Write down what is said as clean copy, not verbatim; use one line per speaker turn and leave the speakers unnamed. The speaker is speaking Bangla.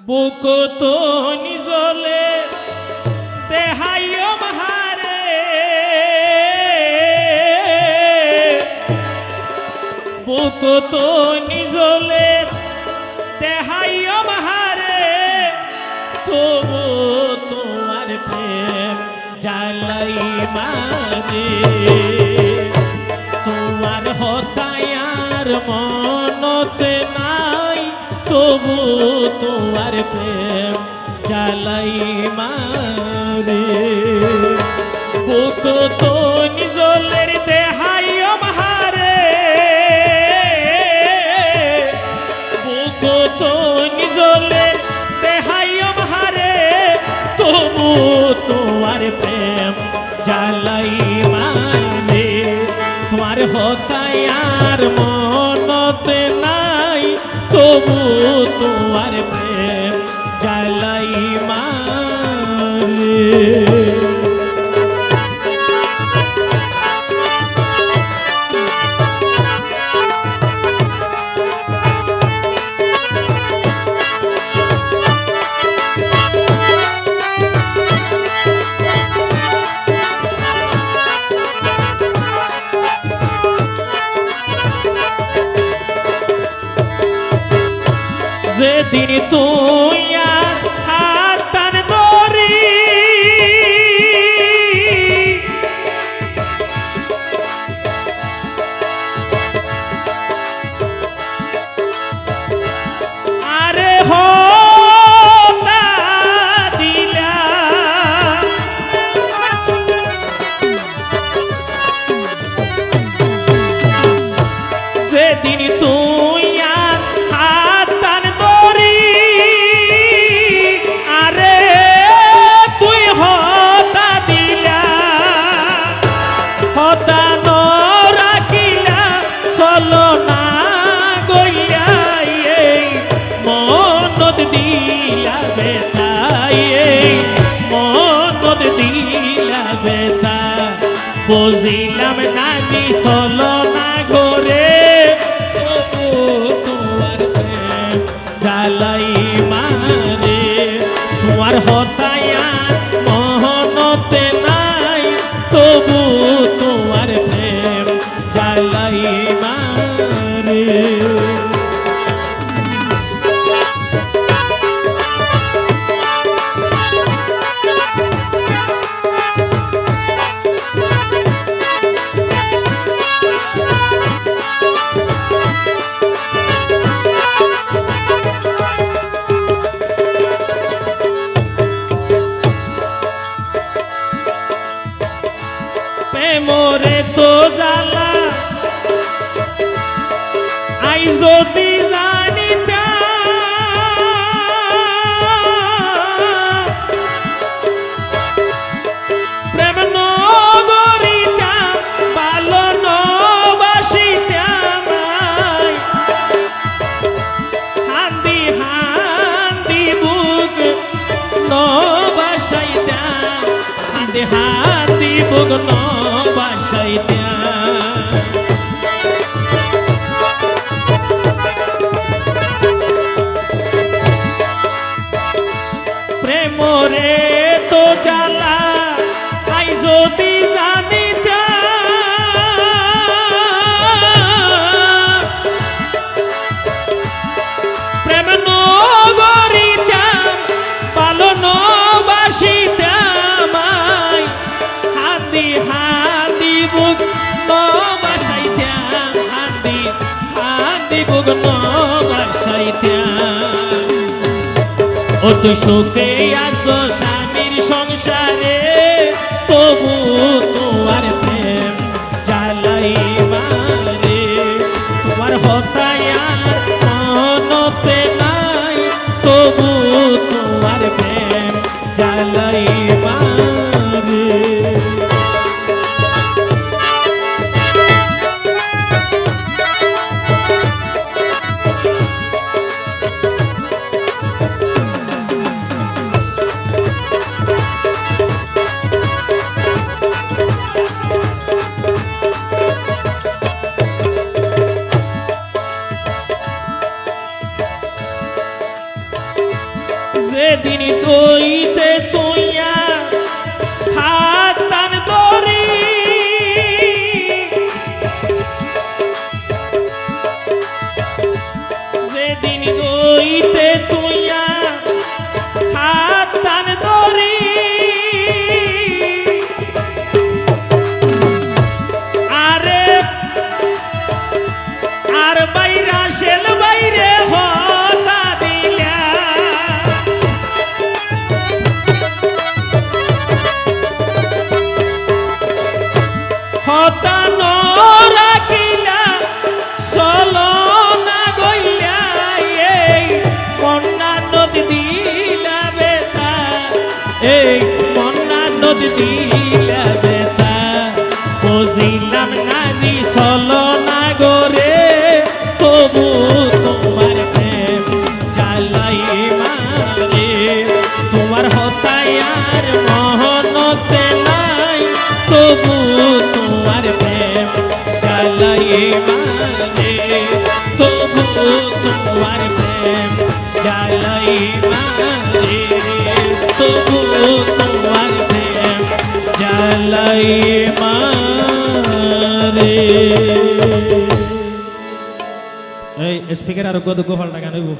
বুক তো নিজলে দেহাইও মাহারে বুক তো নিজলে দেহাইও মাহারে তবু তোমার প্রেম জ্বালাই মাঝে তোমার হতায়ার মনতে নাই তবু তোমার প্রেম জ্বালাই মারে বুক তো নিজলের দেহাইও মাহারে বুক তো নিজলের দেহাইও মাহারে তবু তোমার প্রেম জ্বালাই মারে তোমার হতায়ার মনতে নাই তবু তোমার প্রেম জ্বালাই মারে যেদিন তুই আর হাতান দরি আরে হতা দিলা যেদিন তুই আর হাতান দরি আরে তুই হতা দিলা হতা ন রাখিলা চলো না গইলা এই মনত দিলা বেতা এই মনত দিলা বেতা বুঝিলাম না কি চলো না ঘরে তোমার প্রেম জ্বালাই মারে তোমার হতায়া মহনতে নাই তবু তোমার প্রেম জ্বালাই মারে মোরে তো জ্বালা আই যদি জানিতাম প্রেম নগরিতাম ভালো নবাসিতাম হান্দি হান্দি বুক নবাসাইতাম হান্দি হান্দি বুক প্রেমরে তো জ্বালা আই যদি জানিতাম প্রেম নগরিতাম ভালো নবাসিতাম হান্দি হান্দি বুক নবাসাইতাম হান্দি হান্দি বুক নবাসাইতাম ও তুই সুখে আছো স্বামীর সংসারে তবু তোমার প্রেম জ্বালাই মারে তোমার হতায়ার মনতে নাই তবু তোমার প্রেম জ্বালাই মারে যেদিন দইতে তুইয়া হাত টান দরি যেদিন দইতে তুইয়া হাত টান দরি আরে আর বাইরা শেল বাইরে হতা দিলা হতা নরাকিলা চলো না গইলা এই মন্না নদী দিলা বেতা এই মন্না নদী দিলা বেতা বুঝিলাম নারী চলো না গরে তবু তোমার প্রেম জ্বালাই মারে তোমার হতাই আর মহনতে নাই তবু তোমার প্রেম জ্বালাই মারে তবু তোমার প্রেম জ্বালাই মারে তবু তোমার প্রেম জ্বালাই মারে এই স্পিকার আর গদ গোপালটা গান হইব